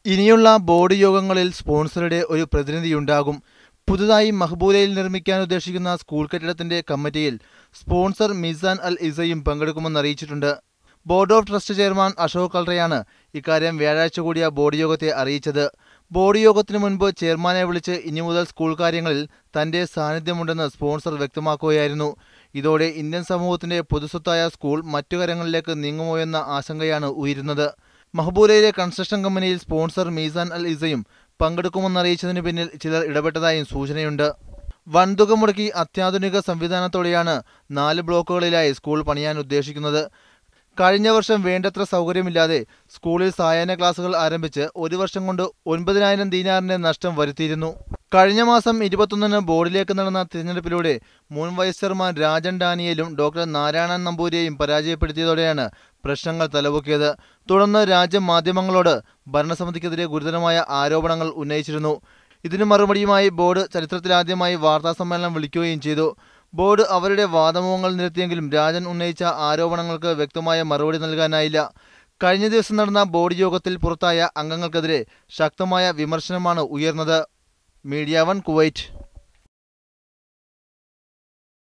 ഇനിയുള്ള ബോർഡ് യോഗങ്ങളിൽ സ്പോൺസറുടെ ഒരു പ്രതിനിധിയുണ്ടാകും. പുതുതായി മഖ്ബൂലയിൽ നിർമ്മിക്കാൻ ഉദ്ദേശിക്കുന്ന സ്കൂൾ കെട്ടിടത്തിന്റെ കമ്മിറ്റിയിൽ സ്പോൺസർ മിസാൻ അൽ ഇസയും പങ്കെടുക്കുമെന്ന് അറിയിച്ചിട്ടുണ്ട്. Board of trust chairman Ashok കൽറയാണ് ഇക്കാര്യം വ്യാഴാഴ്ച കൂടിയ ബോർഡ് യോഗത്തെ അറിയിച്ചത്. ബോർഡ് യോഗത്തിനു മുൻപ് ചെയർമാനെ വിളിച്ച് ഇനി മുതൽ സ്കൂൾ കാര്യങ്ങളിൽ തന്റെ സാന്നിധ്യമുണ്ടെന്ന് സ്പോൺസർ വ്യക്തമാക്കുകയായിരുന്നു. ഇതോടെ ഇന്ത്യൻ സമൂഹത്തിന്റെ പൊതുസ്വത്തായ സ്കൂൾ മറ്റു കരങ്ങളിലേക്ക് നീങ്ങുമോയെന്ന ആശങ്കയാണ് ഉയരുന്നത്. മഖ്ബൂലയിലെ കൺസ്ട്രക്ഷൻ കമ്പനിയിൽ സ്പോൺസർ മിസാൻ അൽ ഇസയും പങ്കെടുക്കുമെന്നറിയിച്ചതിന് പിന്നിൽ ചിലർ ഇടപെട്ടതായും സൂചനയുണ്ട്. വൻതുക മുടക്കി അത്യാധുനിക സംവിധാനത്തോടെയാണ് 4 ബ്ലോക്കുകളിലായി സ്കൂൾ പണിയാൻ ഉദ്ദേശിക്കുന്നത്. കഴിഞ്ഞ വർഷം വേണ്ടത്ര സൗകര്യമില്ലാതെ സ്കൂളിൽ സായാഹ്ന ക്ലാസുകൾ ആരംഭിച്ച് 1 വർഷം കൊണ്ട് 9,000 ദീനാറിന്റെ നഷ്ടം വരുത്തിയിരുന്നു. കഴിഞ്ഞ മാസം 21-ന് ബോർഡിലേക്ക് നടന്ന തിരഞ്ഞെടുപ്പിലൂടെ മുൻ വൈസ് ചെയർമാൻ രാജൻ ഡാനിയേലും ഡോക്ടർ നാരായണൻ നമ്പൂരിയെയും പരാജയപ്പെടുത്തിയതോടെയാണ് പ്രശ്നങ്ങൾ തലപൊക്കിയത്. തുടർന്ന് രാജ്യം മാധ്യമങ്ങളോട് ഭരണസമിതിക്കെതിരെ ഗുരുതരമായ ആരോപണങ്ങൾ ഉന്നയിച്ചിരുന്നു. ഇതിനു മറുപടിയുമായി ബോർഡ് ചരിത്രത്തിലാദ്യമായി വാർത്താസമ്മേളനം വിളിക്കുകയും ചെയ്തു. ബോർഡ് അവരുടെ വാദമുഖങ്ങൾ നിരത്തിയെങ്കിലും രാജൻ ഉന്നയിച്ച ആരോപണങ്ങൾക്ക് വ്യക്തമായ മറുപടി നൽകാനായില്ല. കഴിഞ്ഞ ദിവസം നടന്ന ബോർഡ് യോഗത്തിൽ പുറത്തായ അംഗങ്ങൾക്കെതിരെ ശക്തമായ വിമർശനമാണ് ഉയർന്നത്. Media 1 Kuwait.